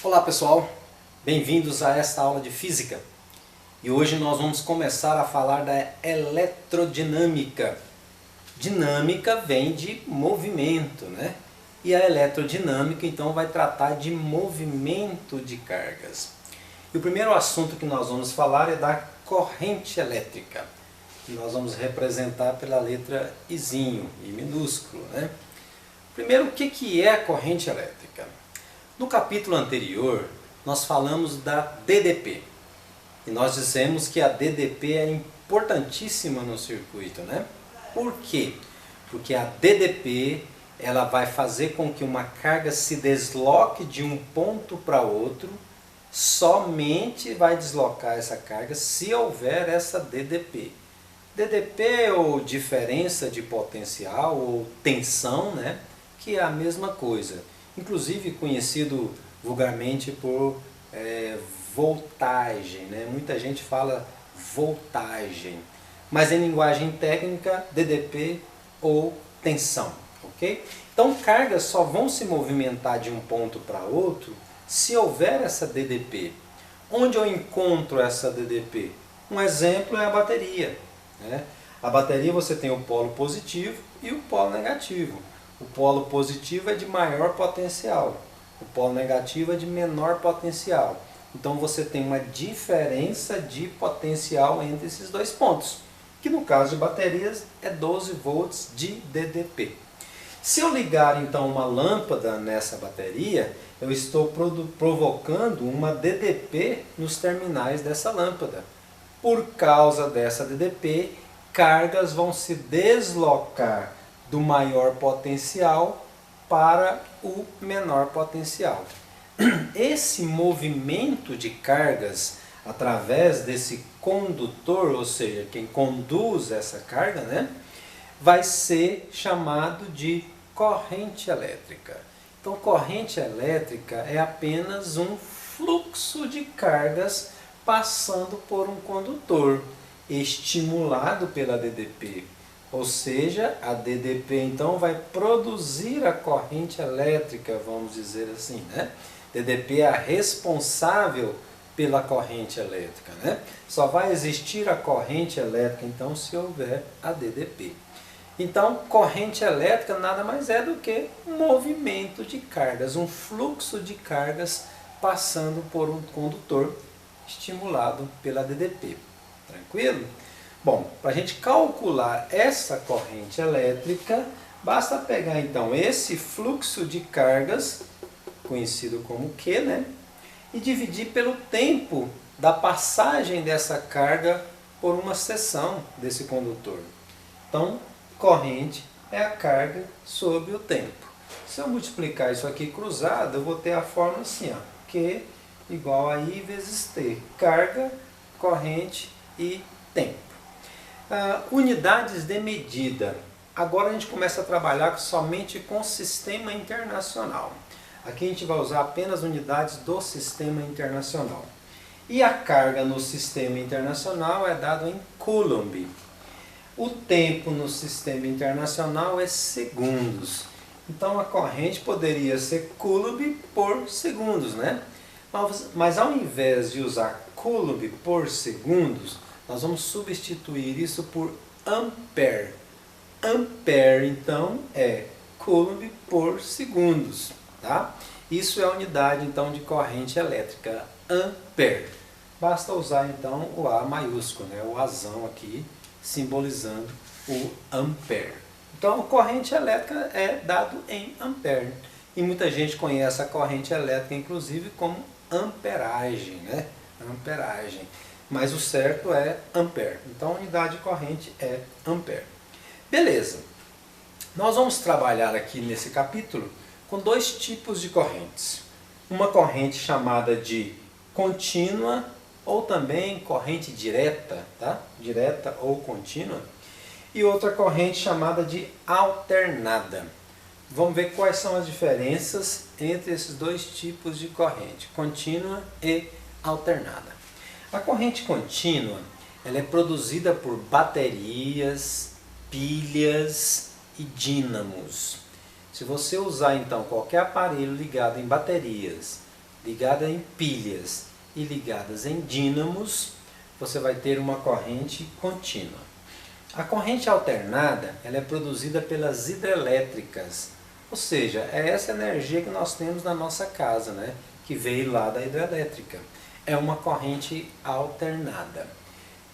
Olá pessoal, bem-vindos a esta aula de Física. E hoje nós vamos começar a falar da eletrodinâmica. Dinâmica vem de movimento, né? E a eletrodinâmica então vai tratar de movimento de cargas. E o primeiro assunto que nós vamos falar é da corrente elétrica, que nós vamos representar pela letra Izinho, I minúsculo, né? Primeiro, o que é a corrente elétrica? No capítulo anterior, nós falamos da DDP. E nós dissemos que a DDP é importantíssima no circuito, né? Por quê? Porque a DDP ela vai fazer com que uma carga se desloque de um ponto para outro, somente vai deslocar essa carga se houver essa DDP. DDP ou diferença de potencial ou tensão, né? Que é a mesma coisa. Inclusive conhecido vulgarmente por voltagem, né? Muita gente fala voltagem, mas em linguagem técnica DDP ou tensão, ok? Então cargas só vão se movimentar de um ponto para outro se houver essa DDP. Onde eu encontro essa DDP? Um exemplo é a bateria, né? A bateria você tem o polo positivo e o polo negativo. O polo positivo é de maior potencial, o polo negativo é de menor potencial. Então você tem uma diferença de potencial entre esses dois pontos, que no caso de baterias é 12 volts de DDP. Se eu ligar então uma lâmpada nessa bateria, eu estou provocando uma DDP nos terminais dessa lâmpada. Por causa dessa DDP, cargas vão se deslocar do maior potencial para o menor potencial. Esse movimento de cargas através desse condutor, ou seja, quem conduz essa carga, né, vai ser chamado de corrente elétrica. Então, corrente elétrica é apenas um fluxo de cargas passando por um condutor, estimulado pela DDP. Ou seja, a DDP então vai produzir a corrente elétrica, vamos dizer assim, né? DDP é a responsável pela corrente elétrica, né? Só vai existir a corrente elétrica então se houver a DDP. Então, corrente elétrica nada mais é do que um movimento de cargas, um fluxo de cargas passando por um condutor estimulado pela DDP. Tranquilo? Bom, para a gente calcular essa corrente elétrica, basta pegar então esse fluxo de cargas, conhecido como Q, né? E dividir pelo tempo da passagem dessa carga por uma seção desse condutor. Então, corrente é a carga sobre o tempo. Se eu multiplicar isso aqui cruzado, eu vou ter a fórmula assim, ó, Q igual a I vezes T. Carga, corrente e tempo. Unidades de medida. Agora a gente começa a trabalhar somente com sistema internacional. Aqui a gente vai usar apenas unidades do sistema internacional. E a carga no sistema internacional é dado em Coulomb. O tempo no sistema internacional é segundos. Então a corrente poderia ser Coulomb por segundos, né? Mas ao invés de usar Coulomb por segundos, nós vamos substituir isso por ampere. Ampere, então, é Coulomb por segundos. Tá? Isso é a unidade, então, de corrente elétrica, ampere. Basta usar, então, o A maiúsculo, né? O Azão aqui, simbolizando o ampere. Então, a corrente elétrica é dado em ampere. E muita gente conhece a corrente elétrica, inclusive, como amperagem, né? Amperagem. Mas o certo é ampere. Então a unidade de corrente é ampere. Beleza. Nós vamos trabalhar aqui nesse capítulo com dois tipos de correntes. Uma corrente chamada de contínua ou também corrente direta, tá? Direta ou contínua. E outra corrente chamada de alternada. Vamos ver quais são as diferenças entre esses dois tipos de corrente, contínua e alternada. A corrente contínua ela é produzida por baterias, pilhas e dínamos. Se você usar então qualquer aparelho ligado em baterias, ligada em pilhas e ligadas em dínamos, você vai ter uma corrente contínua. A corrente alternada ela é produzida pelas hidrelétricas, ou seja, é essa energia que nós temos na nossa casa, né? Que veio lá da hidrelétrica. É uma corrente alternada.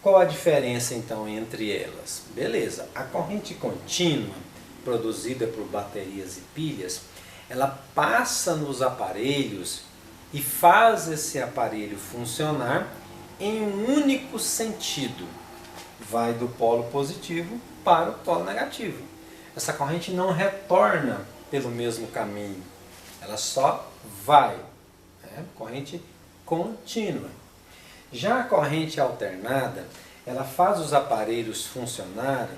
Qual a diferença então entre elas? Beleza, a corrente contínua, produzida por baterias e pilhas, ela passa nos aparelhos e faz esse aparelho funcionar em um único sentido. Vai do polo positivo para o polo negativo. Essa corrente não retorna pelo mesmo caminho, ela só vai. Corrente contínua. Já a corrente alternada, ela faz os aparelhos funcionarem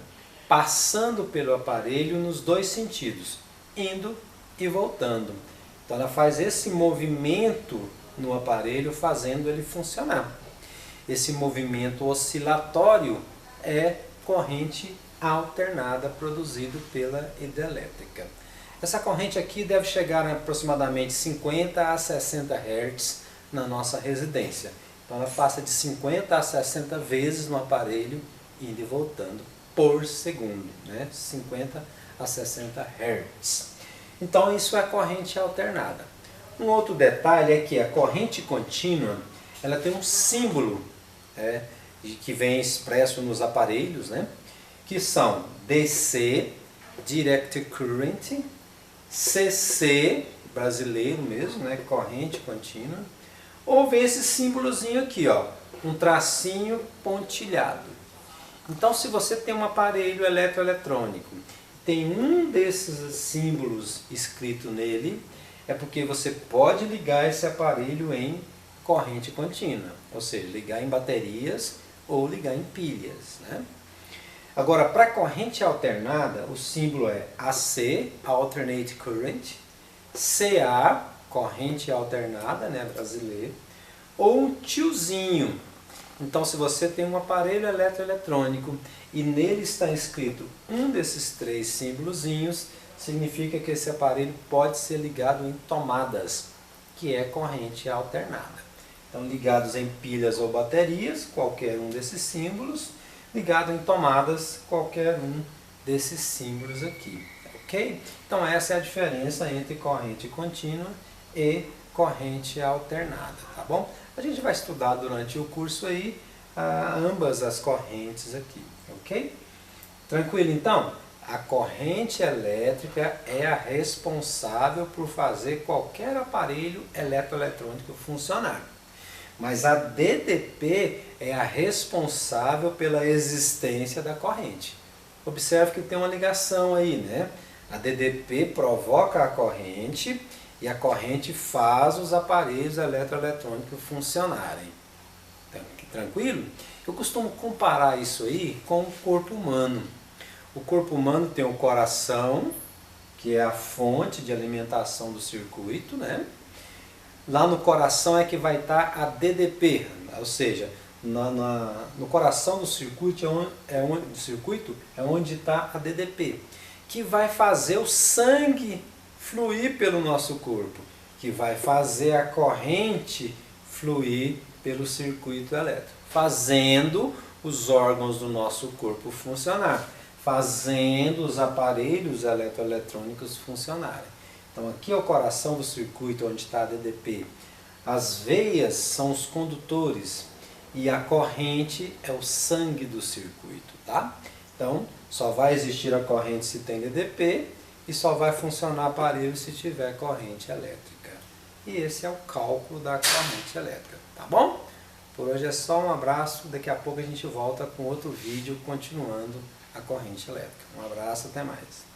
passando pelo aparelho nos dois sentidos, indo e voltando. Então ela faz esse movimento no aparelho, fazendo ele funcionar. Esse movimento oscilatório é corrente alternada produzido pela hidrelétrica. Essa corrente aqui deve chegar a aproximadamente 50 a 60 Hz na nossa residência. Então ela passa de 50 a 60 vezes no aparelho, indo e voltando por segundo, né? 50 a 60 Hz. Então isso é a corrente alternada. Um outro detalhe é que a corrente contínua ela tem um símbolo que vem expresso nos aparelhos, né? Que são DC, Direct Current, CC, brasileiro mesmo, né? Corrente contínua, ou vem esse símbolozinho aqui, ó, um tracinho pontilhado. Então se você tem um aparelho eletroeletrônico, tem um desses símbolos escrito nele, é porque você pode ligar esse aparelho em corrente contínua, ou seja, ligar em baterias ou ligar em pilhas, né? Agora, para corrente alternada, o símbolo é AC, Alternate Current, CA, corrente alternada, né, brasileiro, ou um tiozinho. Então, se você tem um aparelho eletroeletrônico e nele está escrito um desses três símbolozinhos, significa que esse aparelho pode ser ligado em tomadas, que é corrente alternada. Então, ligados em pilhas ou baterias, qualquer um desses símbolos, ligado em tomadas, qualquer um desses símbolos aqui, ok? Então essa é a diferença entre corrente contínua e corrente alternada, tá bom? A gente vai estudar durante o curso aí ambas as correntes aqui, ok? Tranquilo então? A corrente elétrica é a responsável por fazer qualquer aparelho eletroeletrônico funcionar. Mas a DDP é a responsável pela existência da corrente. Observe que tem uma ligação aí, né? A DDP provoca a corrente e a corrente faz os aparelhos eletroeletrônicos funcionarem. Tranquilo? Eu costumo comparar isso aí com o corpo humano. O corpo humano tem o coração, que é a fonte de alimentação do circuito, né? Lá no coração é que vai estar a DDP, ou seja, no coração do circuito é onde está a DDP, que vai fazer o sangue fluir pelo nosso corpo, que vai fazer a corrente fluir pelo circuito elétrico, fazendo os órgãos do nosso corpo funcionar, fazendo os aparelhos eletroeletrônicos funcionarem. Então aqui é o coração do circuito onde está a DDP. As veias são os condutores e a corrente é o sangue do circuito, tá? Então só vai existir a corrente se tem DDP e só vai funcionar o aparelho se tiver corrente elétrica. E esse é o cálculo da corrente elétrica, tá bom? Por hoje é só, um abraço, daqui a pouco a gente volta com outro vídeo continuando a corrente elétrica. Um abraço, até mais.